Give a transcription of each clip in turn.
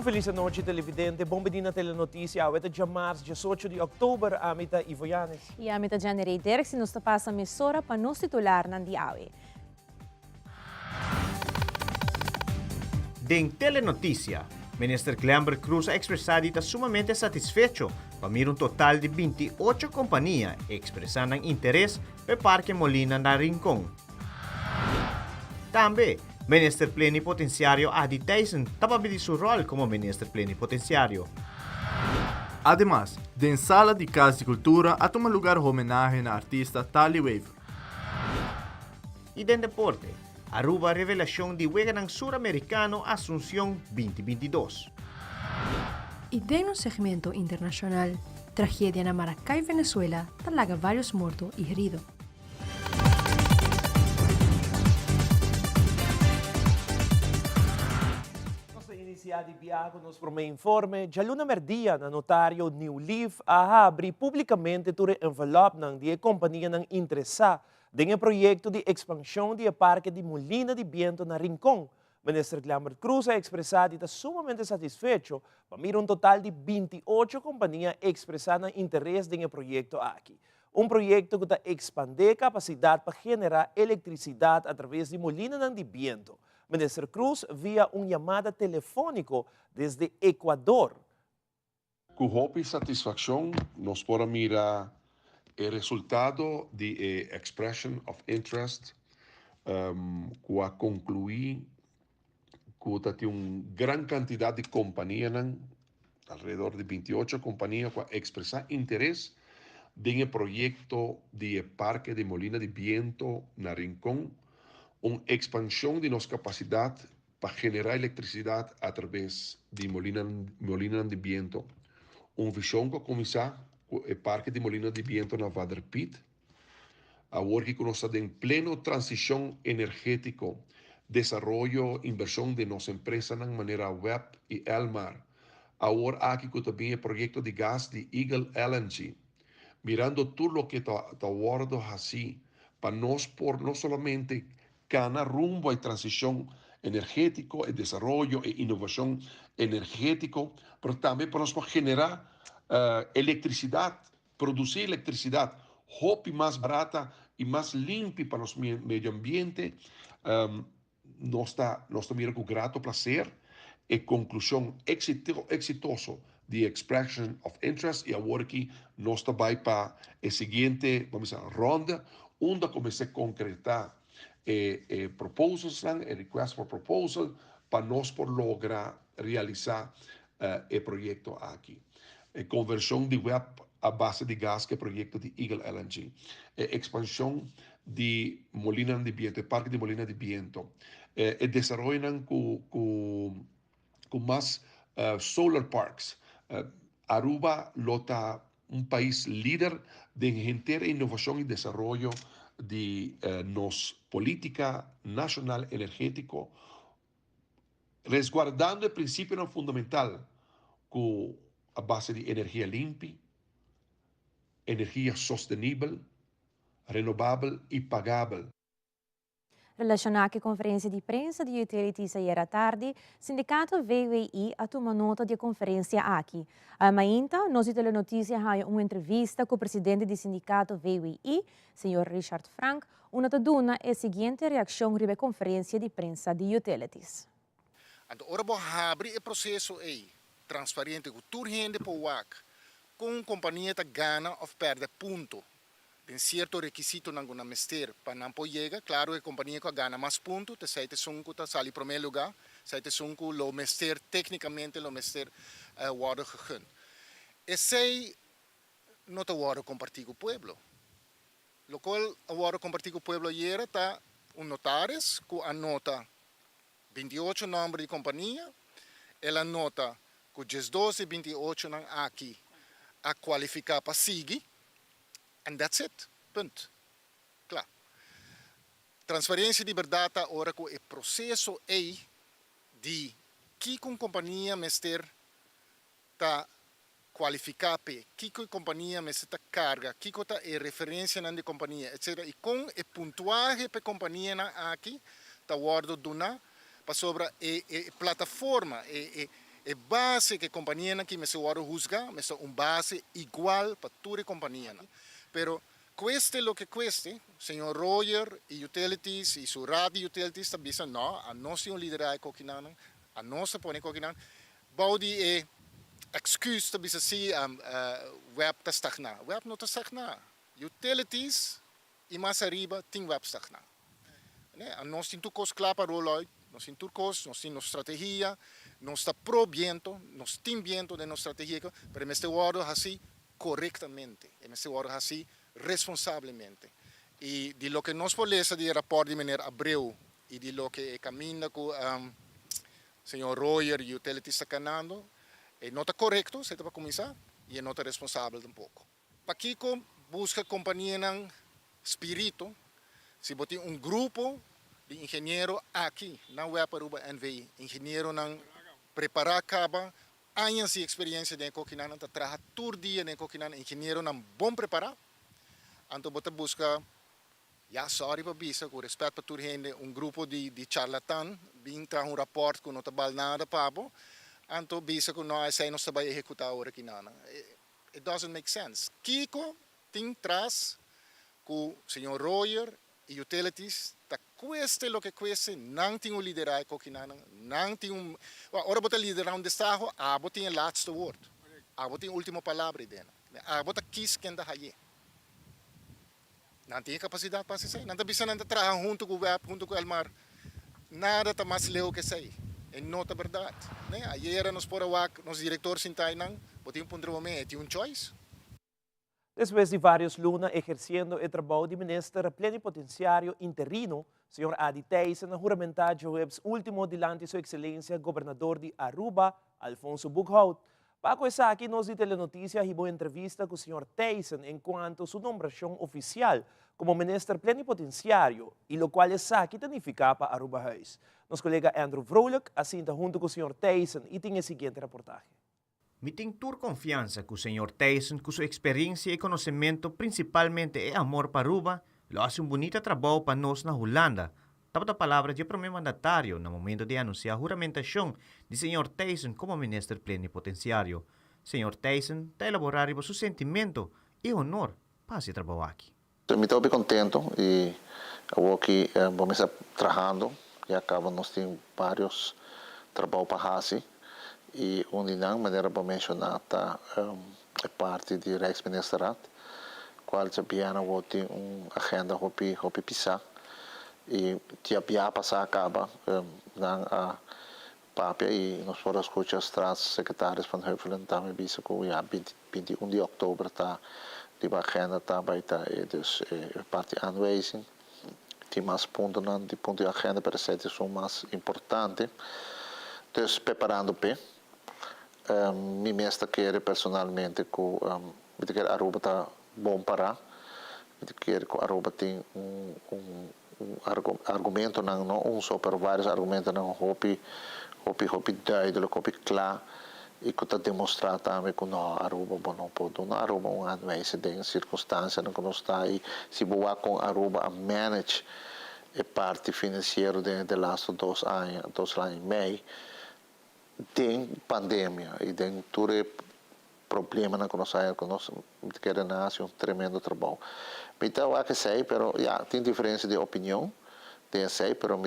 feliz noite, televidente. Bom dia na telenotícia. Hoje é dia março, 18 de outubro, a mita Ivoianes. E a mita Janeiro Derek, se nos passa a emissora para nos titular na Diawe. Den telenotícia, Minister Cleamber Cruz ha expresado está sumamente satisfecho para um total de 28 companhias expressando interesse para Parque Molina na Rincón. Também, Minister Plenipotenciário Adi Tyson tapabili su rol como Minister Plenipotenciário. Además, den Sala de Casa de Cultura a tomar lugar homenaje na artista Tali Wave. E den deporte, Aruba revelação de Wega ng Sur-Americano Asunción 2022. E de um segmento internacional, tragédia na Maracay, Venezuela, talaga vários mortos e heridos. Di Biago nos promete informe, já luna merdia na notário New Leaf a abrir publicamente o envelope ng die companhia ng interessa em projeto de expansão do Parque de Molina de Viento na Rincón. Minister Cleamber Cruz ha expressado está sumamente satisfecho para total de 28 companhias expressando interesse em projeto aqui. Projeto que expande a capacidade para generar eletricidade através de Molina de Viento. Minister Cruz via chamada telefônica desde Equador. Com hope e satisfação, nós podemos mirar o resultado de expression of interest que a concluir que tem uma grande quantidade de companhias, alrededor de 28 companhias, que expressar interesse em projeto de Parque de Molina de Viento na Rincón, uma expansão de nossa capacidade para generar eletricidade através de Molina de Viento, uma visão que começar com o Parque de Molina de Viento na Vaderpit, agora que nós estamos em pleno transição energética, desenvolvimento, inversão de nossa empresa na maneira web e Elmar, agora aqui que também é projeto de gás de Eagle LNG, mirando tudo o que está guardado assim, para nós por não somente ganar rumbo a transição energética, e desenvolvimento e inovação energética, mas também para nós generar eletricidade, produzir eletricidade, mais barata e mais limpa para o meio ambiente. Nós estamos com grato prazer e conclusão exitosa de expression of interest e agora que nós também para a seguinte, vamos dizer, ronda, onde começa a concretar proposals, request for proposal, para nós por lograr realizar o projeto aqui. Conversão de web a base de gás, que é o projeto de Eagle LNG. Expansão de Molina de Viento, Parque de Molina de Viento. Desenvolvem com mais solar parks. Aruba lota país líder de inteira inovação e desenvolvimento de nossa política nacional energética, resguardando o princípio não fundamental com a base de energia limpa, energia sustentável, renovável e pagável. Relacionado à conferência de prensa de utilities ayer à tarde, sindicato VWI a tomar nota da conferência aqui. Ainda, nós temos notícia de uma entrevista com o presidente do sindicato VWI, Sr. Richard Frank, onde dona a seguinte reação à conferência de prensa de utilities. Ora vou abrir o processo aí, transparente, com tudo rende para o WAC, com a companhia que ganha ou perde ponto. Tem certo requisito na mester para não poder, claro, a companhia que ganha mais pontos, te sai te sunco tá sali primeiro lugar, sai te sunco lo mester tecnicamente lo mester worden gegund. Esse não te worden compartir com o pueblo. Lo qual worden compartir com o pueblo hier tá notaris que anota 28 número de companhia, ela anota que 12 e 28 não aqui a qualificar para seguir. And that's it. Punt. Klaar. Transferência de verdade ora que o processo é de que com companhia mester ta qualificar pe, que com companhia mester ta carga, que com ta é referência na de companhia, etc. E com o pontuagem pe companhia na aqui ta guardo duna para sobre a plataforma É base que a companhia aqui me se ora juzgar, mas é base igual para toda a companhia. Pero cueste lo que cueste, senhor Roger e utilities e sua rádio utilities está dizendo não, a nós temos liderar coquinana, a nossa põe coquinana, baudi é excuse está dizendo assim, web está stagnar, web não está stagnar, utilities e mais arriba tem web stagnar. A nós temos tudo claro para rolar, nós temos tudo, nós temos estratégia, nós está pro viento, nós temos viento de nossa estratégia, pero me estou orando assim corretamente, me estou orando assim responsablemente. E de lo que nós podemos ler do rapport de Mr. Abreu e de lo que caminha com o senhor Roger e o utility está canando, é nota correto, se para começar, e é nota responsável um pouco. Paquico busca companhia ng espírito, se botar grupo de engenheiro aqui, na web Aruba NVI, engenheiro ng preparar acaba, anos de experiência de coquinana, trabalha todo dia de coquinana, engenheiro ng bom preparar, anto bota busca, sorry para bisa, com respeito para toda gente, grupo de charlatan, bem traz rapport com não trabalha nada pabo, anto bisa com nós aí nós trabalha executar a hora que nada. It doesn't make sense. Kiko tem traz com o senhor Roger e utilities, ta cueste lo que cueste, não tem liderar coquinana, não tem ora bota liderar destajo, bota tem last word, bota tem última palavra dela, bota quis quem da haye. Não tem capacidade para ser, não bisa não trabalhar junto com o web, junto com o Elmar, nada tá mais leu que sei, é nota verdade, né? Ayer nos por awak, nos diretor sintai nang, bota punto momento, tem choice. Después de varios lunas ejerciendo el trabajo de ministro plenipotenciario interino, señor Adi Theisen juramentado jueves último delante de su excelencia gobernador de Aruba, Alfonso Bughout. Paco Esaki nos dio telenoticias y una entrevista con el señor Theisen en cuanto a su nombración oficial como ministro plenipotenciario, y lo cual Esaki significa para Aruba House. Nuestro colega Andrew Vrolijk asinta junto con el señor Theisen y tiene el siguiente reportaje. Meeting tour confiança com o Sr. Theisen, com sua experiência e conhecimento, principalmente e amor para Aruba, lo hace bonito trabalho para nós na Holanda. Tapa a palavra de primeiro mandatário no momento de anunciar a juramentação de Sr. Theisen como ministro plenipotenciário. Sr. Theisen está elaborando seu sentimento e honor para esse trabalho aqui. Estou bem contente e eu aqui vamos estar trabalhando e acaba nós temos vários trabalhos para fazer. E onde não, maneira para mencionar, é parte do Rijksministeraat, qual já piano tem agenda hopi pisar e já passar acaba na papia e nós podemos escutar os trás secretários van Heuvelen também bisa com já 21 de outubro tá de agenda também tá e dus parte aanwezig tem mais pontos na de ponto de agenda para ser são mais importante dus preparando pe me mestre quer personalmente que Aruba está bom para quer que Aruba tem argumento não só para vários argumentos não hopi duidelijk hopi claro e que está demonstrado também que não Aruba não pode não Aruba aanwijzen dingen circunstâncias não está aí se boa com Aruba a manage a parte financeira de laatste 2 anos e meio tem pandemia e tem todo problema na nossa queremos nascer tremendo trabalho. Então há que sei, pero tem diferença de opinião, tem sei, pero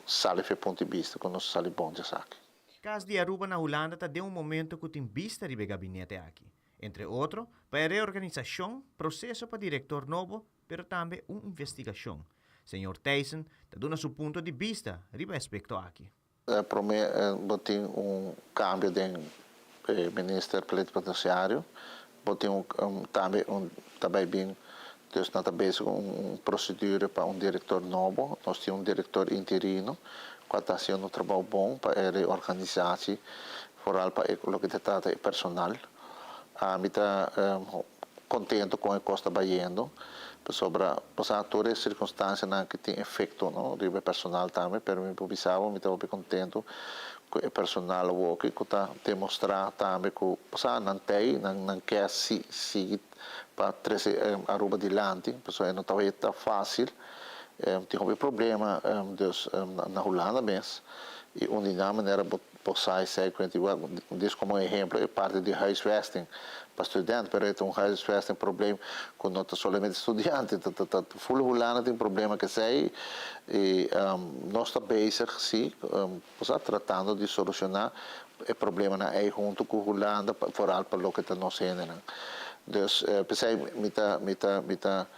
sale de ponto de vista que nós sale bom de saque. Caso de Aruba na Holanda está de momento que tem vista de gabinete aqui, entre outros para a reorganização, processo para diretor novo, pero também investigação. Sr. Theisen está dando seu ponto de vista respeito aqui. Tem cambio de ministro plenipotenciário, tem também bem, dus nós temos procedura para diretor novo, nós temos diretor interino, que está fazendo trabalho bom para a reorganização, foral para o que trata de personal. Estou contente com o que está trabalhando, sobre todas as circunstâncias que tem efeito de personal também, mas me estou bem contente com o personal que está demonstrando também que não quer seguir para trazer Aruba adiante, porque não está fácil, tem um problema na Holanda mesmo, e onde na maneira posai sei diz como exemplo é parte de huisvesting para estudante, pero é huisvesting problema com não somente estudante, full hulana tem problema que sei e nós está bezig sim, tratando de solucionar o problema na junto com Holanda, vooral para o que está nos hinderen. Dus pensei mita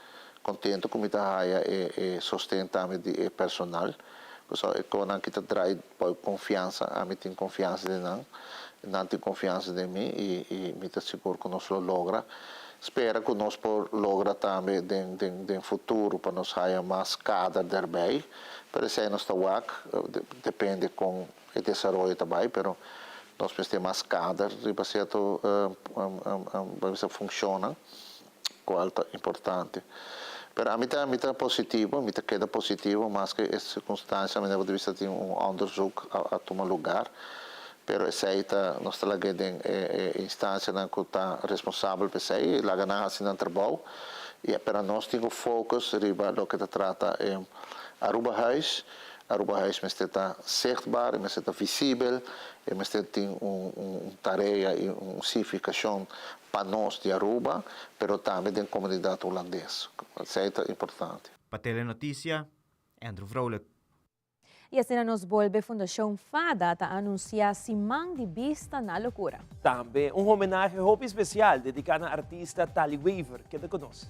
contento com mita haya e sustentável de personal. Quando kita trai confiança, a mim tem confiança de não tem confiança de mim e mita seguro que nós lo logra. Espero que nós logra também no futuro para nós haya mais cadre daarbij. Pero se nós está depende com o desenvolvimento também, pero nós precisamos ter mais cadre para ser funciona, qual é importante. Pero a mim está positivo, me queda positivo, mas que essa circunstância, a minha vista tem onderzoek a tomar lugar. Pero essa aí nós estamos em instância que está responsável por isso aí, lá ganhar assim no trabalho. E para nós temos foco riba do que trata Aruba Huis. Aruba Huis está zichtbaar, está visível, tem tarefa e certificação para nós de Aruba, pero também da comunidade holandesa. Isso é importante. Para Telenotícia, Andrew Vrolijk. E assim nos volve Fundação Fada a anunciar Simão de Vista na Loucura. Também homenagem roupa especial dedicada à artista Tali Weaver, que te conhece.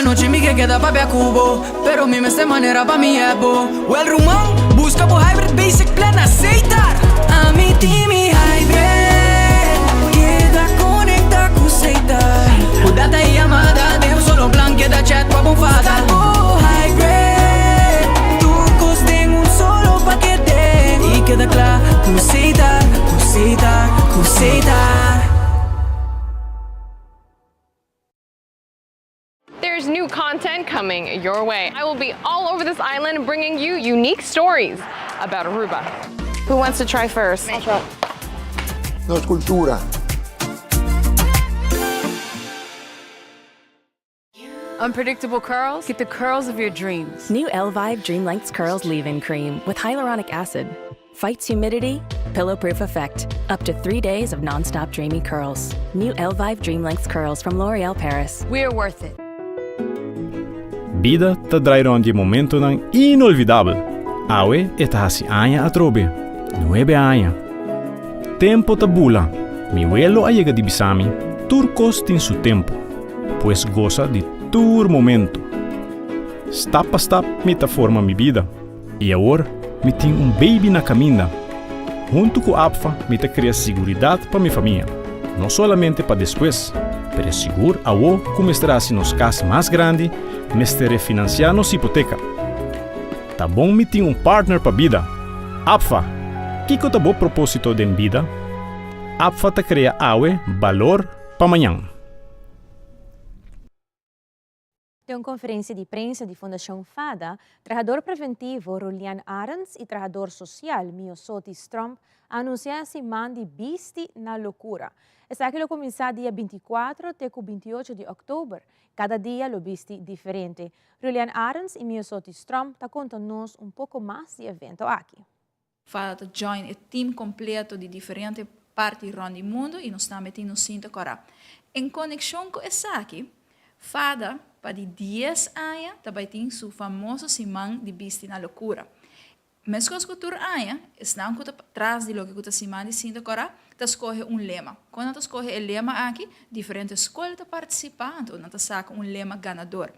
Noche mi que queda papi a cubo, pero mi me se manera pa mi ebo. O el rumão busca por hybrid basic plan aceitar. A mi team hybrid queda conecta com aceitar. O data e amada, deu solo plan queda chat pa bonfada. O hybrid, tu costem solo paquete e queda claro, aceitar, aceitar, aceitar. There's new content coming your way. I will be all over this island bringing you unique stories about Aruba. Who wants to try first? I'll try. No cultura. Unpredictable curls? Get the curls of your dreams. New Elvive Dream Lengths Curls Leave-In Cream with hyaluronic acid. Fights humidity, pillow-proof effect. Up to 3 days of non-stop dreamy curls. New Elvive Dream Lengths Curls from L'Oreal Paris. We're worth it. Vida te trairá de momento nan inolvidável. Awe eta hasi aña atrobe. 9 años. Tempo tabula. Mi vuelo a llega de Bisami. Turcos tin su tempo. Pues goza de tur momento. Step a step me ta forma mi vida. E agora me tem baby na caminha. Junto com a APFA, me ta cria seguridade para minha família. Não somente para depois, pero seguro a o como estará se nos casa mais grande, me estará financiar nos hipoteca. Tá bom me tem partner para vida. APFA, que tá bom propósito de vida? APFA ta cria awe valor para amanhã. Em uma conferência de imprensa de Fundação Fada, trabajador preventivo Julian Arends e trabajador social Miosotti Strom anunciaram man de Bisti na loucura. Esta que lo começar dia 24 até 28 de outubro. Cada dia lo bisti diferente. Julian Arends e Miosotti Strom ta contam-nos pouco mais de evento aqui. Fada join o time completo de diferentes partes do mundo e nós estamos metendo cinto agora. Em conexão com essa aqui, Fada para de 10 anos também tem seu famoso Simão de Bisti na loucura. Mas com a cultura aia, estão atrás de lo que está Simão de cinto agora, tá escolhe lema. Quando tá escolhe o lema aqui, diferentes escolas tá participando, não tá saca lema ganador.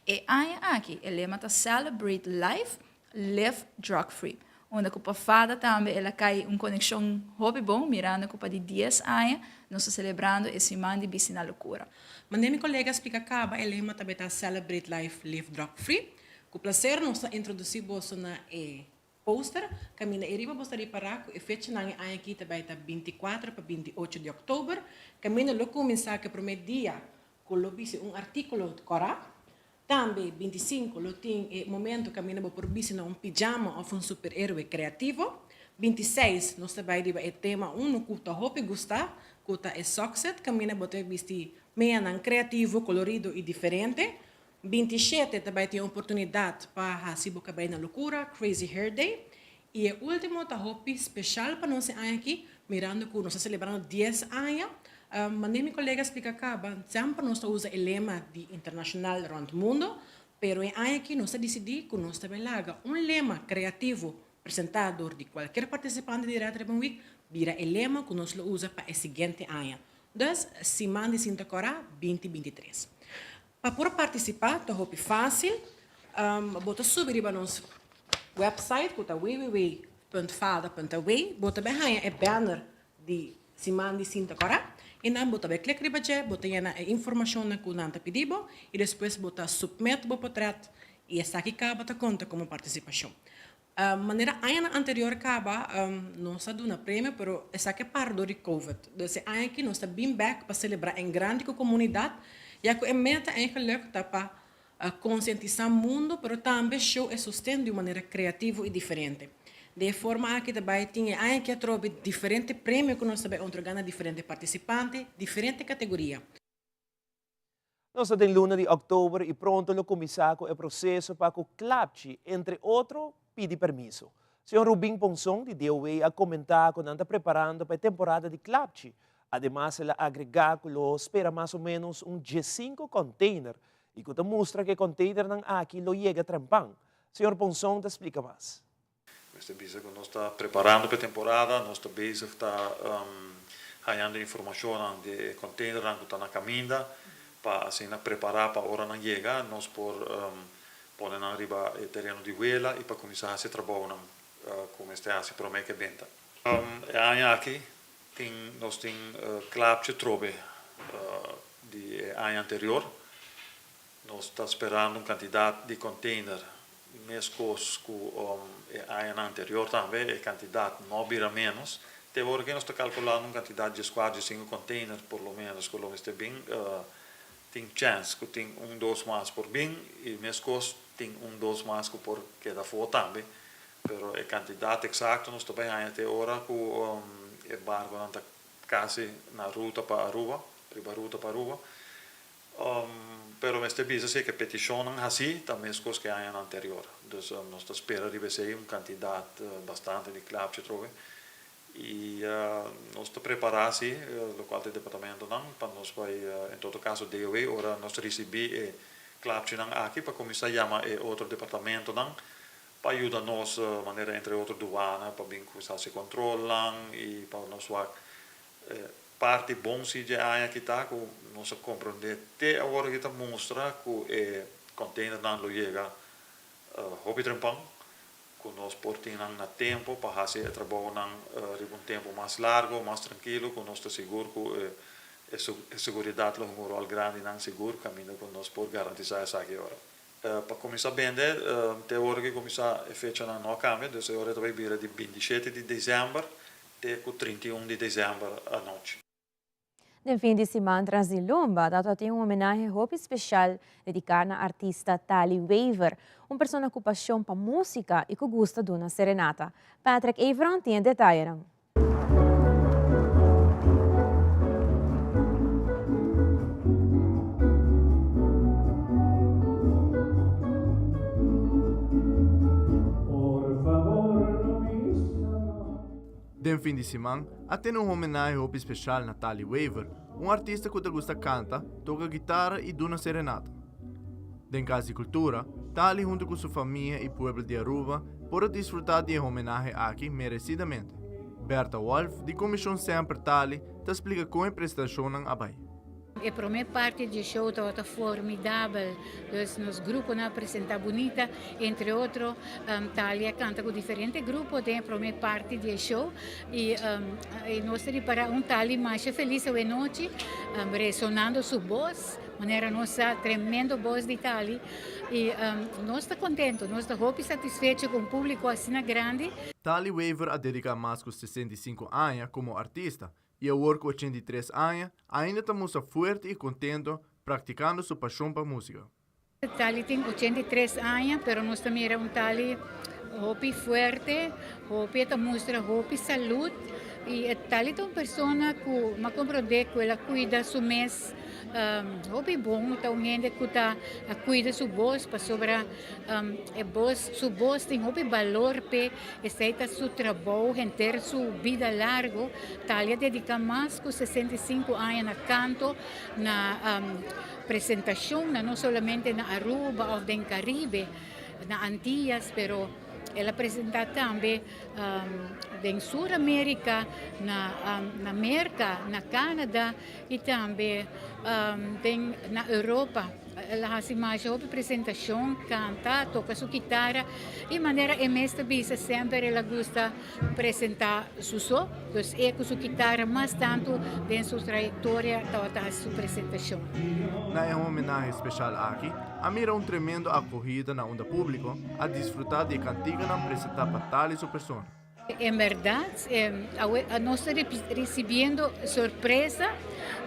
E aia aqui, o lema tá Celebrate Life, Live Drug Free. Onde a Fada também ela cai conexão hobby bom, mirando a de 10 anos, nós estamos celebrando esse Simão de Bisti na loucura. Mandei minha colega explicar acaba, o lema também tá Celebrate Life, Live Drug Free. Com prazer, nós introduzir bolso na poster, caminha eriba gostaria para o fecha na aqui também tá 24 para 28 de outubro. Caminha lo começar que primeiro dia, colobise artículo de cora. Também 25 lo tem momento caminha por bise na pijama ou super-herói criativo. 26, nós também diba é tema no kuta hopi gusta, kuta é success, camina bote visti meia não criativo, colorido e diferente. 27 também tem oportunidade para hasibo cabay na loucura, Crazy Hair Day. E o último tá hopi especial para nós aqui, mirando que nós estamos celebrando 10 anos. Mas meu colega explica acaba, sempre nós usa o lema de internacional rond mundo, pero em aqui nós decidimos que nós também laga lema criativo apresentador de qualquer participante de Retro Urban Week, vira o lema que nós usa para o seguinte ano. Então, semana de Sinta Corá 2023. Para participar, tá hopi fácil, bota subir para nosso website, que é www.fada.way, bota bem é banner de semana de Sinta Corá. E não bota bem clique riba bota a informação na que nanta pedibo e depois bota submit o portrait e essa aqui acaba ta conta como participação. Maneira ano anterior acaba não se dá prêmio, pero essa aqui é parte do COVID. Então ano aqui nós está bem back para celebrar em grande comunidade, já que a meta é gelukkig tá para conscientizar o mundo, pero também show é sustento de maneira criativa e diferente. De forma que também tinha que trobe diferentes prêmios que nós também entregamos a diferentes participantes, diferentes categorias. Nós temos luna de outubro e pronto o comissário o processo para que o CLAPCHI, entre outros, pede permisso. Senhor Rubin Ponsong, de DOA, a comentar que está preparando para a temporada de CLAPCHI. Además, ela agrega que espera mais ou menos 15 container e que mostra que o container não aqui lo chega a Trampang. Senhor Ponsong, te explica mais. Nós estamos preparando para a temporada, nós estamos bezig ganhando informação de container que está na caminho, para assim preparar para a hora que chega, nós pôr na riba o terreno de vela e para começar a se trabalhar como está se promete venda. Aqui nós temos CLAPCHI trobe de ano anterior, nós estamos esperando quantidade de container mescos com o ano anterior também, a quantidade não vira menos. Até agora que nós estamos calculando uma quantidade de 4 5 containers, por lo menos, que nós temos tem chance que tem 2 mais por bem, e mescos tem 2 mais que por cada fora também. Pero a quantidade exata nós também até agora que o barco está quase na ruta para Aruba, pero este bisa sei que petição assim também as coisas que há ano anterior. Então nós esperamos receber uma quantidade bastante de CLAPCHI trove e nós estamos preparados o qual do departamento não para nós vai em todo caso DOE ora nós receber CLAPCHI não aqui para começar a chamar outro departamento não para ajudar nós maneira entre outro doana para bem começar se controlam e para nós parte bom se já aqui está que nós compreender até agora que está mostra que o container não chega hobby trampang que nós portamos na tempo para fazer trabalho um tempo mais largo mais tranquilo que nós está seguro que a segurança é um rol grande não seguro caminho que nós por garantizar essa aqui hora para começar a vender até agora que começar a fecha não cambia então agora vai vir de 27 de dezembro até 31 de dezembro à noite. No fim de semana, Transilumba, dato tem homenagem especial dedicado à artista Tali Weaver, uma pessoa com paixão para música e que gosta de uma serenata. Patrick Avron tem detalhes. Den fim de semana, até uma homenagem especial a Tali Weaver, um artista que gosta de cantar, toca guitarra e duna serenata. Den Casa de Cultura, Tali junto com sua família e povo de Aruba pode desfrutar de homenagem aqui merecidamente. Berta Wolf, de Comissão Sempre Tali, te explica como a prestação não abai. A primeira parte do show estava formidável. Nos grupos apresentam bonita, entre outros, Thalia canta com diferentes grupos da primeira parte do show e nós para Thalia mais feliz hoje noite, ressonando sua voz, maneira nossa tremendo voz de Thalia e nós estamos contentes, nós estamos satisfeitos com o público assim grande. Tali Weaver a dedicar mais de 65 anos como artista. E ao work 83 anos, ainda estamos forte e contente praticando sua paixão para a música. Tali tem 83 anos, mas nós também era Tali hopi fuerte, hopi esta mostra hopi salud e tal então persona que ma comprende que ela cuida su mês hopi bom então gente que tá cuida su voz para sobra su voz tem hopi valor pe esteita su trabalho ter su vida largo talia dedica mais que 65 anos na canto na apresentação não somente na Aruba ou no Caribe na Antillas, pero ela apresenta também em Sul-América, na América, na Canadá e também na Europa. Ela faz mais uma apresentação, canta, toca sua guitarra e maneira emesta bisa sempre ela gosta apresentar su so, então é com sua guitarra mais tanto em sua trajetória da sua apresentação. Na homenagem especial aqui, a mira tremendo acolhida na onda público a desfrutar de cantiga na apresentar para tal e sua pessoa. En verdad, nós estamos recebendo surpresa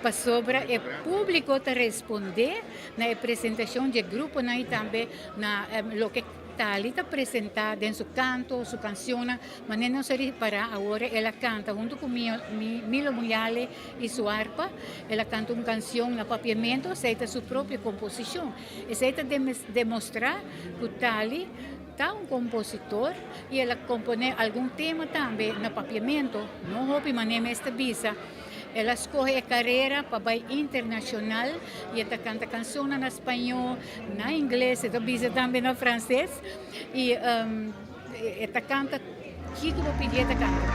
para sobre o público te responder na apresentação do grupo e também na lo que Tali está apresentada em seu canto, sua canção, mas não se repara agora ela canta junto com Milo Muyale e sua harpa, ela canta uma canção no papiamento, aceita sua própria composição, aceita demonstrar que Tali um compositor e ela compõe algum tema também no papiamento, não houve maneira esta bisa. Ela escolhe a carreira para ir internacional e ela canta canções na espanhol, na inglês, ela bisa também no francês e ela canta o que eu pedi ela canta.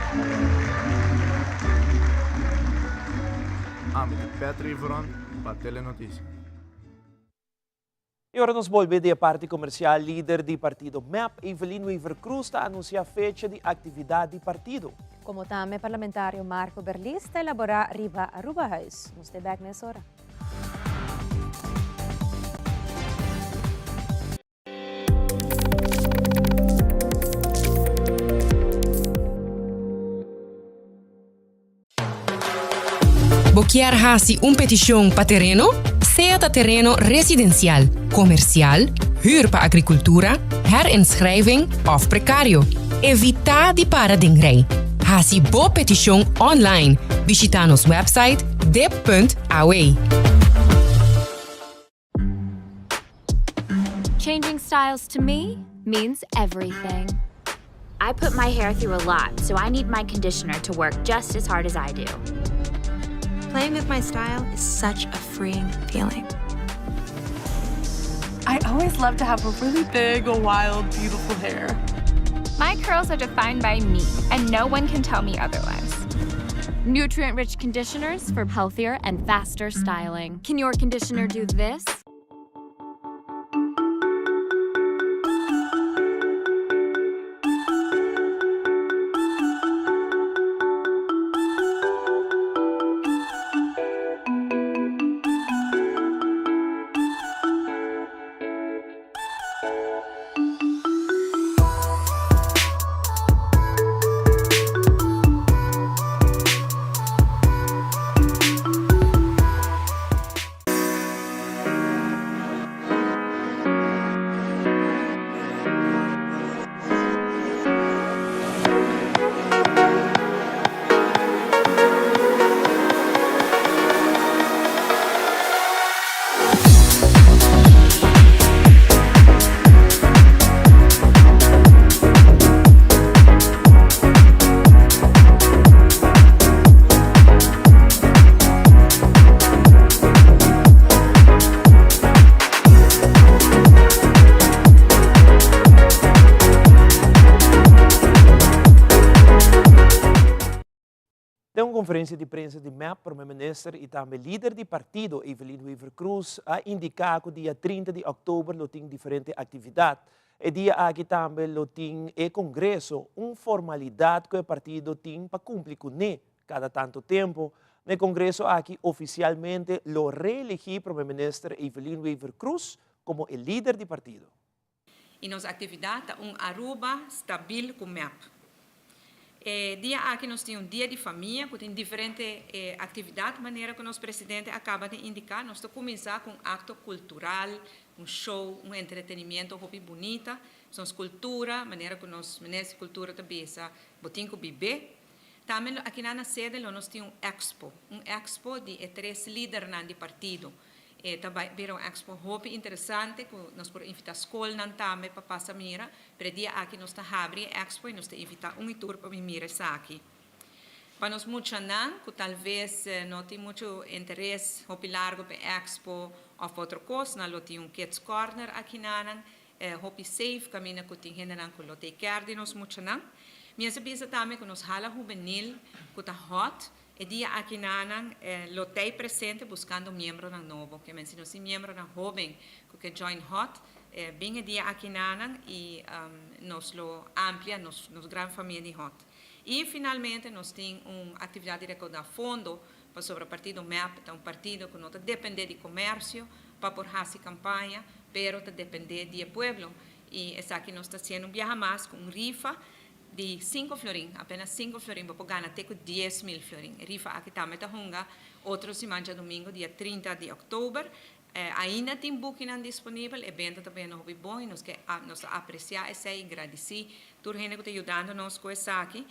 Amit Petri Ivron para Telenotícias. E ora nos volve a parte comercial, líder do partido MEP, Evelyn Weaver Cruz, está anuncia a fecha de atividade do partido. Como também parlamentário Marco Berlis está elaborar riba Aruba House. Nos de back nessa hora. Boquear hasi petição para terreno? Seja terreno residencial, comercial, huur para agricultura, herinschrijving of precario. Evita de paradengrij. Hasi bo petition online. Visita nos website dep.aw. Changing styles to me means everything. I put my hair through a lot, so I need my conditioner to work just as hard as I do. Playing with my style is such a freeing feeling. I always love to have a really big, wild, beautiful hair. My curls are defined by me, and no one can tell me otherwise. Nutrient-rich conditioners for healthier and faster styling. Can your conditioner do this? Conferência de prensa de MEP, primeiro-ministro e também líder do partido, Evelyn Weaver Cruz, a indicar que o dia 30 de outubro tem diferente atividade. E dia aqui também tem o congresso, uma formalidade que o partido tem para cumprir com ele cada tanto tempo. No congresso aqui, oficialmente, lo reelegi primeiro-ministro Evelyn Weaver Cruz como o líder do partido. E nossa atividade é Aruba stabil com MEP. Dia aqui nós temos um dia de família, que tem diferentes atividades, maneira que o nosso presidente acaba de indicar. Nós estamos começar com um ato cultural, um show, um entretenimento, roupa bonita. sua cultura, maneira que nós manejamos cultura também, botinho que bebê. Também aqui na sede nós temos um expo de 3 líderes do partido. Também é um expo muito interessante, que nós podemos invitar a escola também para passar a mira. Para dia aqui nós estamos abrindo a expo e nós estamos invitando tour para mira aqui. Para nós muitos não, que talvez não tem muito interesse muito largo para a expo ou outra coisa, nós temos Kids Corner aqui na muito safe, caminha que tem gente que não tem care de nós muitos não. Minha sabia também que nós hala juvenil, que está hot, e dia aqui na lotei presente buscando membro na novo, que men se nós membro na jovem que join hot, bem dia aqui na e nós lo amplia nos grande família de hot. E finalmente nós temos uma atividade de recaudar fundo para sobre o partido MEP, é um partido que não depende de comércio para por fazer campanha, pero depende do povo. E essa aqui nós está sendo viajar mais com rifa de 5 florin, apenas 5 florin, para ganhar até 10.000 florin. Rifa aqui também está hunga, outro semana domingo, dia 30 de outubro. Ainda tem booking disponível, o evento também é muito bom e nós apreciamos essa e agradecemos toda a gente que está ajudando nós com isso aqui.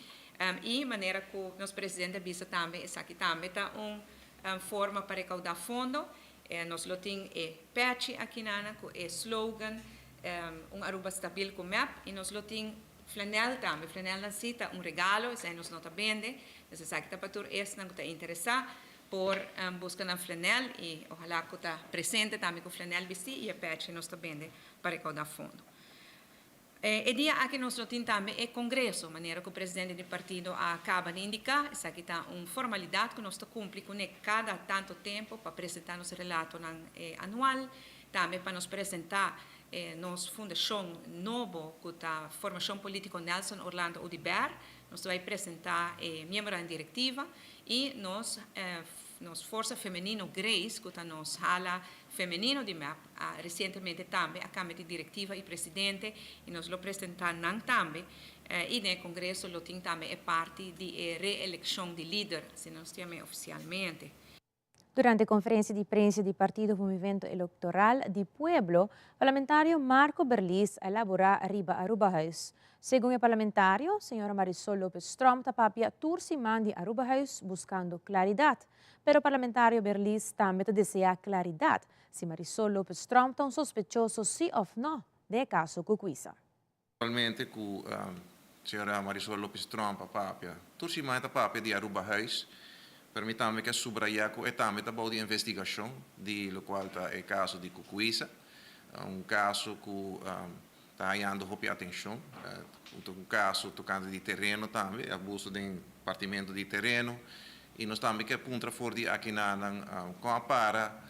E maneira que o nosso presidente avisa também, essa aqui também está uma forma para recaudar fundo. Nós temos patch aqui na com slogan, Aruba stabil com map, e nós temos flanel também, flanel na cita, regalo, esse aí nós não está vende, esse aqui está para todos esses que está interessado por buscar na flanel e ojalá que está presente também com flanel vestir e a patch nós está vende para recaudar fundo. E dia aqui nós temos também o congresso, maneira que o presidente do partido acaba de indicar, essa aqui está uma formalidade que nós cumprimos com cada tanto tempo para apresentar nosso relato anual, também para nos apresentar nossa fundação nova, que a formação política Nelson Orlando Udiber, nós vamos apresentar membro da diretiva e nós força feminino Grace, que está nos hala feminino de MEP, recentemente também a Câmara de Diretiva e Presidente, e nós lo apresentamos também, e no Congresso lo tem também é parte de reeleição de líder, se nós temos oficialmente. Durante a conferência de prensa do Partido Movimento Eleitoral de Pueblo, o parlamentário Marco Berlis elabora arriba Aruba House. Segundo o parlamentário, a senhora Marisol Lopez Strom tapapia tursiman de Aruba House buscando claridade. Pero o parlamentário Berlis também deseja claridade se Marisol Lopez Strom está sospechoso sim ou não do caso Cucuisa. Realmente, a senhora Marisol Lopez Strom papapia tursiman tapapia de Aruba House. Permita-me que subrayar que também está de investigação, do qual está o caso de Cucuisa, caso que está ganhando muita atenção, caso tocando de terreno também, abuso de partimento de terreno, e nós também que punta fora aqui com a para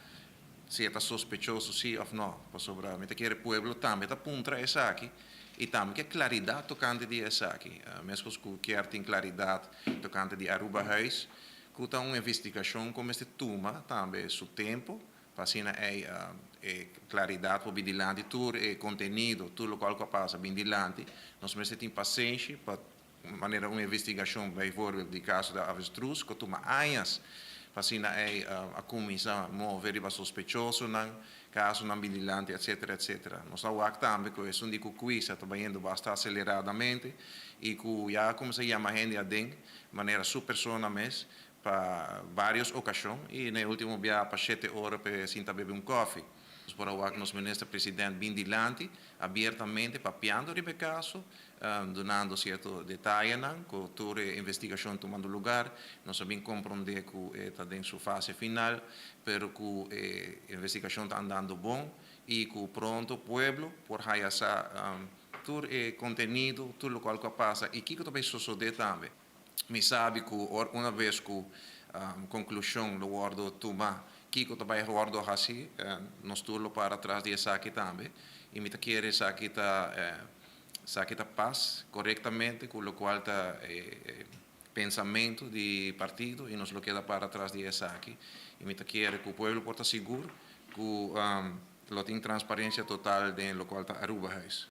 se está sospechoso sim ou não, sobre o que povo também está punta essa aqui, e também que claridade tocando de essa aqui, mesmo que quer ter claridade tocando de Aruba House, que está uma investigação como este turma também seu tempo para assim claridade para vigilante tudo e conteúdo tudo o qual passa vigilante nós precisamos ter paciência para maneira uma investigação por exemplo do caso da avestruz que toma anos para assim a comissão mover sospechoso não caso não vigilante etc nós estamos também com isso de Cucuisa está indo bastante aceleradamente e que já como se chama a gente a de maneira super persona mesmo para várias ocasiões e no último dia para 7 horas para sentar beber coffee. Por agora, nosso ministro presidente vigilante abertamente papiando o caso, dando certo detalhe, com toda a investigação tomando lugar. Nós sabemos compreender que está em sua fase final, mas que a investigação está andando bom e que pronto o povo por realizar todo o conteúdo, tudo o qual passa e que também sucede também. Me sabe que uma vez que conclusão do guardo toma que também guardo assim nós tudo para trás de essa aqui também e me quer essa aqui tá paz corretamente com o qual tá pensamento de partido e nós lo queda para trás de essa aqui e me quer que o povo porta seguro que lo tem transparência total de lo qual tá Aruba House.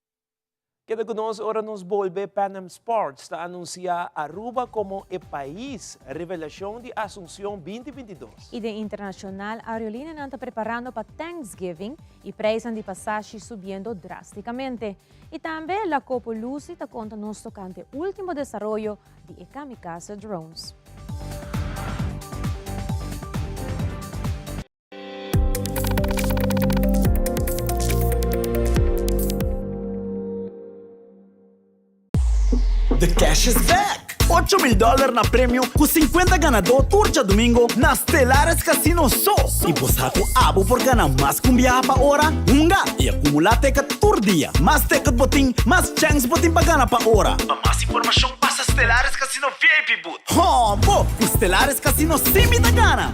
Queda conosco ora nos volve Panam Sports está anuncia Aruba como el país revelación de Asunción 2022. E de internacional, a aerolínea está preparando para Thanksgiving e preços de passagem subindo drasticamente. E também a Copa Lucy está conta nos tocante último desarrollo de Kamikaze drones. The cash is back! $8,000 na prêmio com 50 ganador turja domingo na Stellares Casino só. E você com abo por ganhar mais com viajar para hora, e acumular ticket por dia. Mais ticket botim, mais chance botim para ganhar para hora. Para mais informação, passa Stellares Casino VIP Boot. Oh, bo, com Stellares Casino sim me dá gana.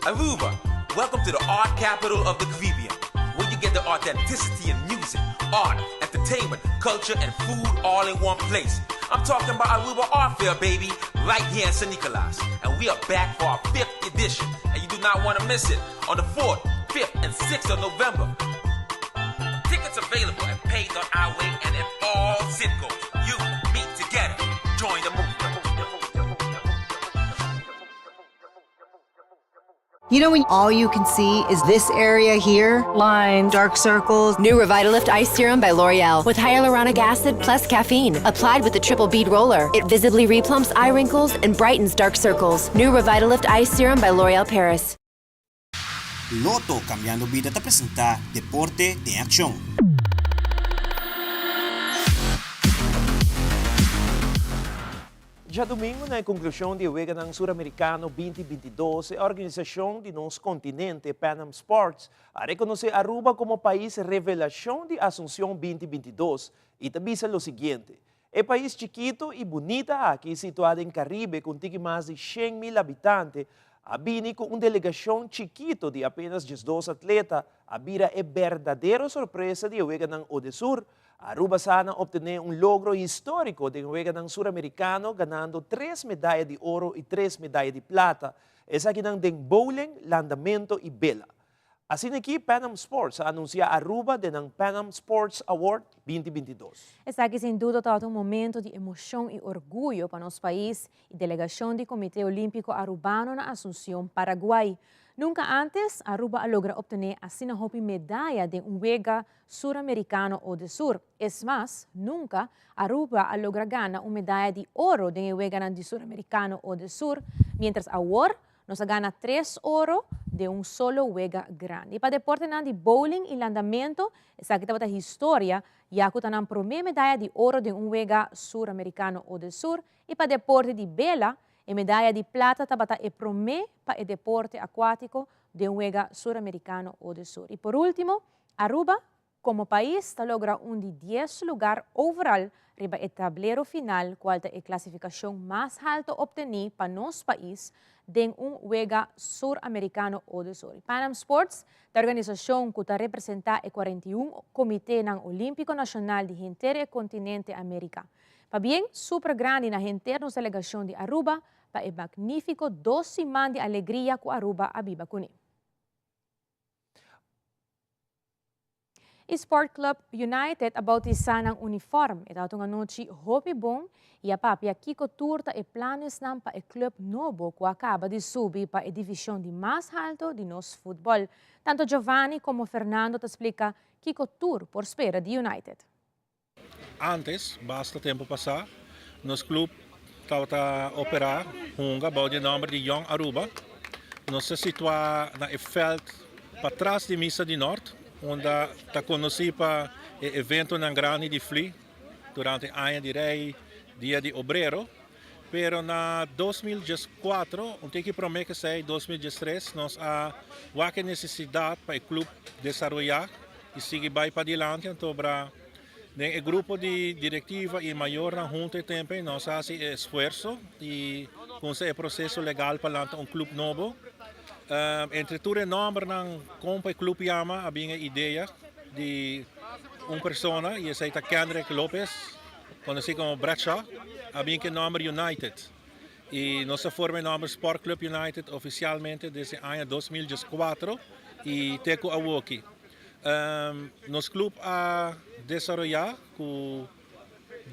Aruba, welcome to the art capital of the Caribbean, where you get the authenticity in music, art, entertainment, culture, and food all in one place. I'm talking about Aruba Art Fair, baby, right here in San Nicolas. And we are back for our 5th edition, and you do not want to miss it on the 4th, 5th, and 6th of November. Tickets available at pay.iway and in all zip codes. You meet together. Join the movement. You know when all you can see is this area here? Lines, dark circles. New Revitalift Eye Serum by L'Oreal with hyaluronic acid plus caffeine. Applied with the triple bead roller, it visibly replumps eye wrinkles and brightens dark circles. New Revitalift Eye Serum by L'Oreal Paris. Lotto Cambiando Vida te presenta Deporte de Acción. Já domingo, na conclusão de Juega ng Suramericano 2022, a organização de nosso continente, Panam Sports, a reconhecer Aruba como país revelação de Asunción 2022 e também diz o seguinte: é país chiquito e bonita aqui, situado em Caribe, com mais de 100,000 habitantes, a Bini com uma delegação chiquito de apenas 12 atletas, a Bira é verdadeira surpresa de Juega ng Odesur. Aruba sana obtener un logro histórico de Juega ng Suramericano ganando 3 medallas de oro y 3 medallas de plata. Es aquí ng bowling, landamento y vela. Así aquí, Panam Sports anuncia Aruba de ng Panam Sports Award 2022. Está aqui sem dúvida todo um momento de emoção e orgulho para nosso país e delegação do Comitê Olímpico Arubano na Asunción, Paraguai. Nunca antes, Aruba logra obtener a sinahopi medalla de un Juega Suramericano o de Sur. Es más, nunca Aruba logra ganar una medalla de oro de un Juega de Suramericano o de Sur, mientras ahora nos gana 3 oro de un solo Juega grande. Y para deporte de bowling y landamiento, esa aquí está la historia, ya que tenemos primera medalla de oro de un Juega Suramericano o de Sur, y para deporte de vela, a medalha de plata tabata é promê para o deporte aquático de um Juega Suramericano ou do Sur. E por último, Aruba, como país, logra de 10 lugar overall riba o tablero final, qual é a classificação mais alta obtenida para nosso país de um Juega Suramericano ou do Sur. Panam Sports, da organização que representa o 41 Comitê Olímpico Nacional de inteiro continente América. Para bem super grande na interna delegação de Aruba, para o magnífico 12 man de alegria com Aruba a Biba Kuni. Sport Club United abautiza ng uniforme. Ito nga noche hopi bom e a papia Kiko Turta e planes nam pa e club novo que acaba de subir para a divisão de mais alto de nosso futebol. Tanto Giovanni como Fernando te explica Kiko Tour por espera de United. Antes, basta tempo passar, nosso clube estava a operar com o nome de Young Aruba. Nós se situamos no veld para trás de Missa de Norte, onde está conhecido para o evento na Grande de Fli, durante o ano de rei, dia de obreiro. Pero na 2014, que promete ser 2013, nós há uma necessidade para o clube desenvolver e seguir para adiante. Então, o grupo de diretiva e maior na junta também nós fazemos esforço e com esse processo legal para lançar clube novo. Entre todo o nome como o clube chama, havia a ideia de uma pessoa, e essa é Kendrick Lopez, conhecido como Bradshaw, havia o nome United. E nós formamos o nome Sport Club United oficialmente desde o ano 2004 e Teco Awoki. Nos club a desarrollar com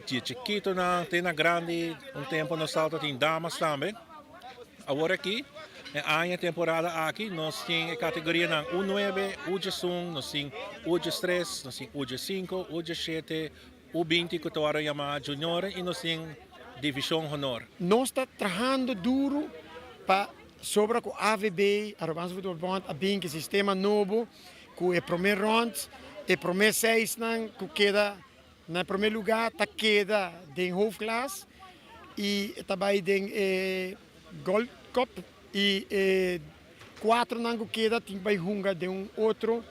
de chiquito na tena grande tempo nós salta em damas também. Agora aqui a temporada aqui nós tem categoria na U9, U11, nós tem U13, nós tem U5, U7, U20 que agora chama junior e nós tem divisão honor. Nós está trabalhando duro para sobre o AVB, Arobança Futebol Bond, a bem que sistema novo, com o primeiro round, o primeiro 6 que queda no primeiro lugar, tá queda em hoofdklasse e também em Gold Cup e 4 que queda tem vai junga de outro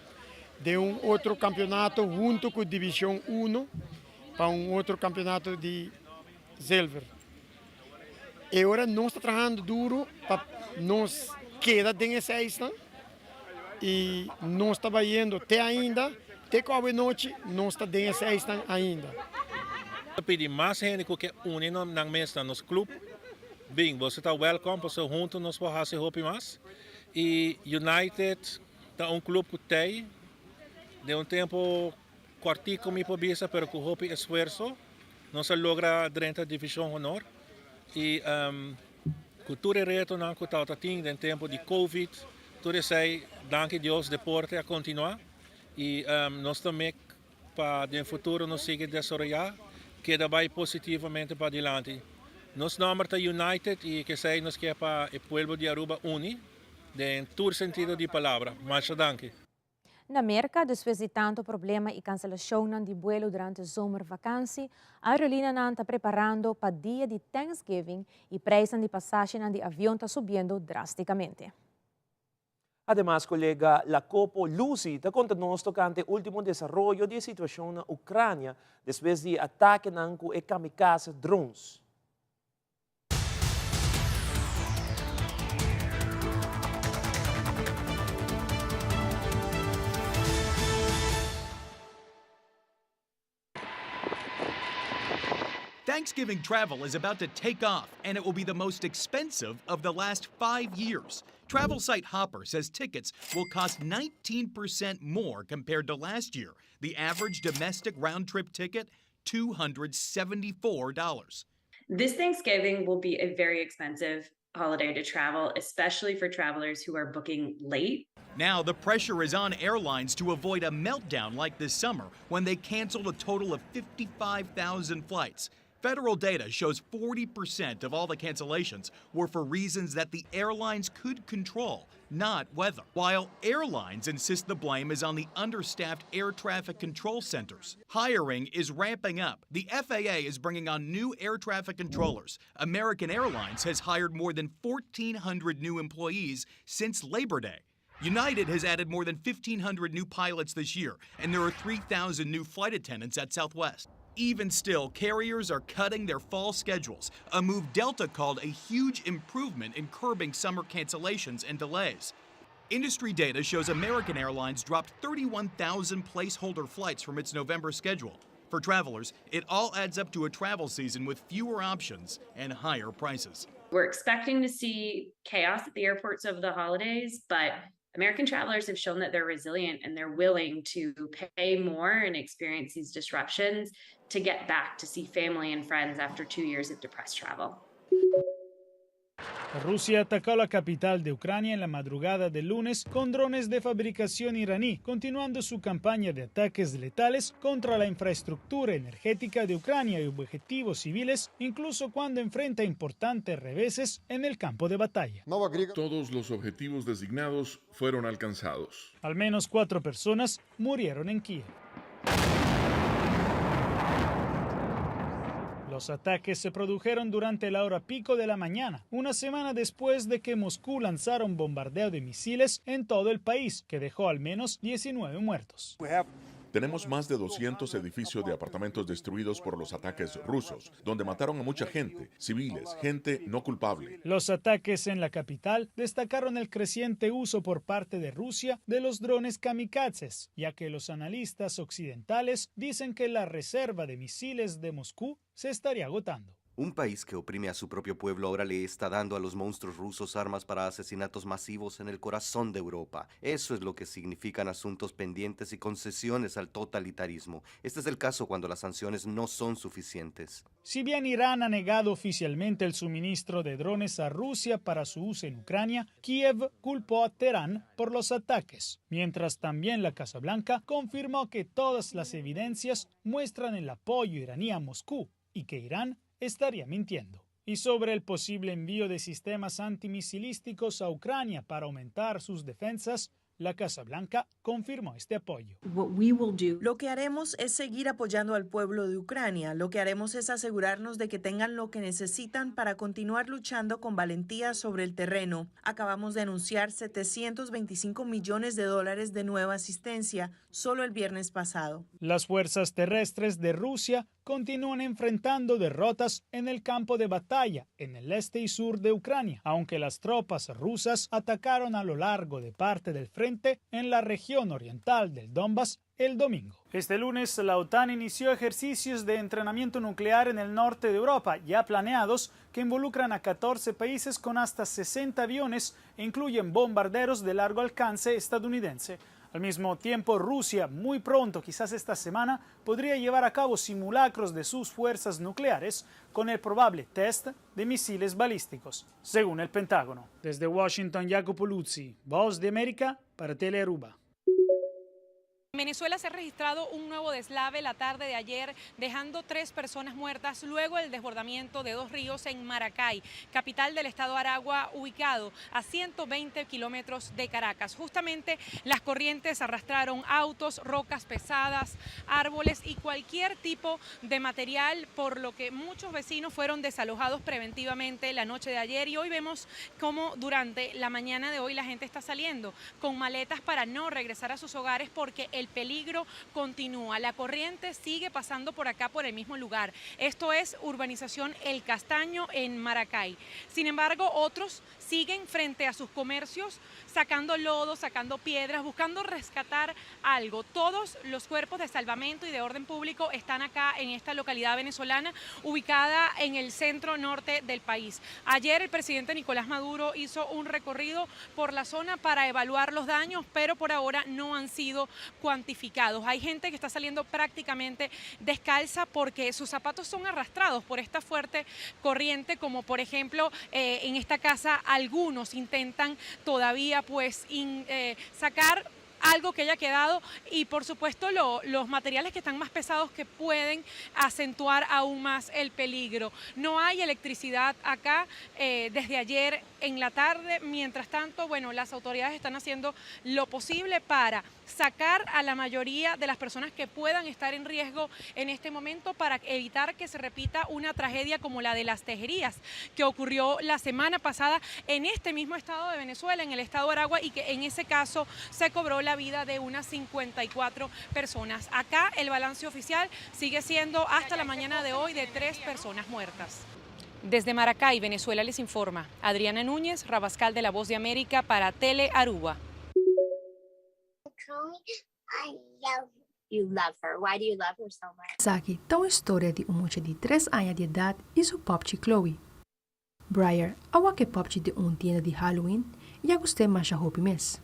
campeonato junto com a divisão 1 para outro campeonato de silver. E agora nós estamos trabalhando duro para nós queda em 6 e nós estamos indo até ainda, até qual noite nós estamos em 6 ainda. Eu pedi mais gente que une na mesa nos clube. Bem, você está welcome, você junto nós vamos fazer roupa mais. E United é clube que tem de tempo cortico me pobisa, pero com roupa esforço, nós logra dentro da divisão honor. E cultura reto na que está tendo em tempo de Covid, tudo sei, danke Deus, deporte a continuar. E nós também para no futuro nos seguir desenvolver, que vai positivamente para adiante. Nos nombre está United e que sei nos que para o pueblo de Aruba uni, em todo sentido de palavra. Mas danke. Na América, depois de tanto problema e cancelação de vuelo durante a zomervakantie, a aerolínea está preparando para o dia de Thanksgiving e preço de passagem de avião está subindo drasticamente. Además, colega Lacopo Lucy está contando tocante o último desarrollo de situação na Ucrânia depois de ataque com e kamikaze drones. Thanksgiving travel is about to take off, and it will be the most expensive of the last 5 years. Travel site Hopper says tickets will cost 19% more compared to last year. The average domestic round-trip ticket, $274. This Thanksgiving will be a very expensive holiday to travel, especially for travelers who are booking late. Now, the pressure is on airlines to avoid a meltdown like this summer when they canceled a total of 55,000 flights. Federal data shows 40% of all the cancellations were for reasons that the airlines could control, not weather. While airlines insist the blame is on the understaffed air traffic control centers. Hiring is ramping up. The FAA is bringing on new air traffic controllers. American Airlines has hired more than 1,400 new employees since Labor Day. United has added more than 1,500 new pilots this year, and there are 3,000 new flight attendants at Southwest. Even still, carriers are cutting their fall schedules, a move Delta called a huge improvement in curbing summer cancellations and delays. Industry data shows American Airlines dropped 31,000 placeholder flights from its November schedule. For travelers, it all adds up to a travel season with fewer options and higher prices. We're expecting to see chaos at the airports over the holidays, but American travelers have shown that they're resilient and they're willing to pay more and experience these disruptions to get back to see family and friends after 2 years of depressed travel. Rusia atacó la capital de Ucrania en la madrugada del lunes con drones de fabricación iraní, continuando su campaña de ataques letales contra la infraestructura energética de Ucrania y objetivos civiles, incluso cuando enfrenta importantes reveses en el campo de batalla. Todos los objetivos designados fueron alcanzados. Al menos 4 personas murieron en Kiev. Los ataques se produjeron durante la hora pico de la mañana, una semana después de que Moscú lanzara un bombardeo de misiles en todo el país, que dejó al menos 19 muertos. Tenemos más de 200 edificios de apartamentos destruidos por los ataques rusos, donde mataron a mucha gente, civiles, gente no culpable. Los ataques en la capital destacaron el creciente uso por parte de Rusia de los drones kamikazes, ya que los analistas occidentales dicen que la reserva de misiles de Moscú se estaría agotando. Un país que oprime a su propio pueblo ahora le está dando a los monstruos rusos armas para asesinatos masivos en el corazón de Europa. Eso es lo que significan asuntos pendientes y concesiones al totalitarismo. Este es el caso cuando las sanciones no son suficientes. Si bien Irán ha negado oficialmente el suministro de drones a Rusia para su uso en Ucrania, Kiev culpó a Teherán por los ataques, mientras también la Casa Blanca confirmó que todas las evidencias muestran el apoyo iraní a Moscú y que Irán estaría mintiendo. Y sobre el posible envío de sistemas antimisilísticos a Ucrania para aumentar sus defensas, la Casa Blanca confirmó este apoyo. Lo que haremos es seguir apoyando al pueblo de Ucrania. Lo que haremos es asegurarnos de que tengan lo que necesitan para continuar luchando con valentía sobre el terreno. Acabamos de anunciar $725 millones de nueva asistencia solo el viernes pasado. Las fuerzas terrestres de Rusia continúan enfrentando derrotas en el campo de batalla en el este y sur de Ucrania, aunque las tropas rusas atacaron a lo largo de parte del frente en la región oriental del Donbass el domingo. Este lunes, la OTAN inició ejercicios de entrenamiento nuclear en el norte de Europa, ya planeados, que involucran a 14 países con hasta 60 aviones e incluyen bombarderos de largo alcance estadounidense. Al mismo tiempo, Rusia, muy pronto, quizás esta semana, podría llevar a cabo simulacros de sus fuerzas nucleares con el probable test de misiles balísticos, según el Pentágono. Desde Washington, Jacopo Luzzi, Voz de América, para Telearuba. En Venezuela se ha registrado un nuevo deslave la tarde de ayer, dejando 3 personas muertas luego del desbordamiento de 2 ríos en Maracay, capital del estado Aragua, ubicado a 120 kilómetros de Caracas. Justamente las corrientes arrastraron autos, rocas pesadas, árboles y cualquier tipo de material, por lo que muchos vecinos fueron desalojados preventivamente la noche de ayer, y hoy vemos cómo durante la mañana de hoy la gente está saliendo con maletas para no regresar a sus hogares porque el peligro continúa. La corriente sigue pasando por acá, por el mismo lugar. Esto es urbanización El Castaño en Maracay. Sin embargo, otros siguen frente a sus comercios sacando lodo, sacando piedras, buscando rescatar algo. Todos los cuerpos de salvamento y de orden público están acá en esta localidad venezolana ubicada en el centro norte del país. Ayer el presidente Nicolás Maduro hizo un recorrido por la zona para evaluar los daños, pero por ahora no han sido cuantificados. Hay gente que está saliendo prácticamente descalza porque sus zapatos son arrastrados por esta fuerte corriente, como por ejemplo en esta casa algunos intentan todavía sacar algo que haya quedado, y por supuesto los materiales que están más pesados que pueden acentuar aún más el peligro. No hay electricidad acá desde ayer en la tarde. Mientras tanto, bueno, las autoridades están haciendo lo posible para sacar a la mayoría de las personas que puedan estar en riesgo en este momento para evitar que se repita una tragedia como la de las tejerías que ocurrió la semana pasada en este mismo estado de Venezuela, en el estado de Aragua, y que en ese caso se cobró la vida de unas 54 personas. Acá el balance oficial sigue siendo hasta la mañana de hoy de 3 personas muertas. Desde Maracay, Venezuela, les informa Adriana Núñez, Rabascal de La Voz de América para Telearuba. You love her. Why do you love her so much? Saki tá uma história de uma moça de 3 anos de idade e sua popchi Chloe. Briar, awa que popchi de tienda de Halloween e a gostei mais a roupa mes.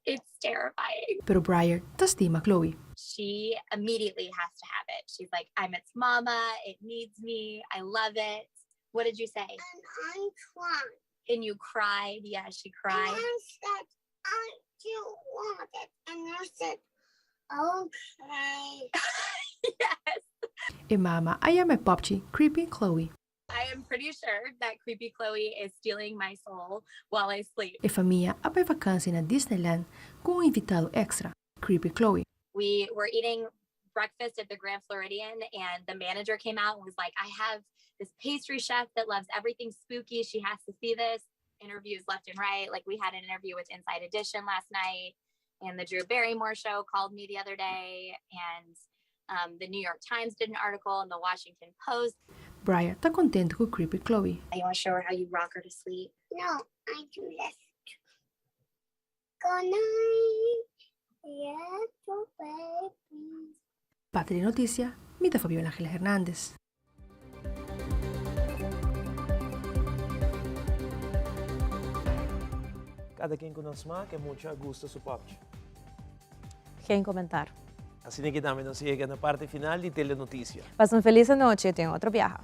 It's terrifying. Pero Briar tá estima Chloe. She immediately has to have it. She's like, I'm its mama. It needs me. I love it. What did you say? And I'm crying. And you cried? Yeah, she cried. And I said, I do want it. And I said, okay. Yes. E mama, I am a popchi, creepy Chloe. I am pretty sure that creepy Chloe is stealing my soul while I sleep. E família a vacância na Disneyland com invitado extra, creepy Chloe. We were eating breakfast at the Grand Floridian, and the manager came out and was like, I have this pastry chef that loves everything spooky. She has to see this. Interviews left and right. Like, we had an interview with Inside Edition last night, and the Drew Barrymore show called me the other day, and the New York Times did an article, and the Washington Post. Briar tá contente com creepy Chloe. You want to show her how you rock her to sleep? No, I do this. Good night. Yeah. baby. Patria Noticia, Mita Fabiola Ángeles Hernández. Cada quien conoce más, que mucho gusto su Popchi. Geen comentar. Assim que também nos chega na parte final de Telenotícia. Passa uma feliz noite e tenha outro viaje.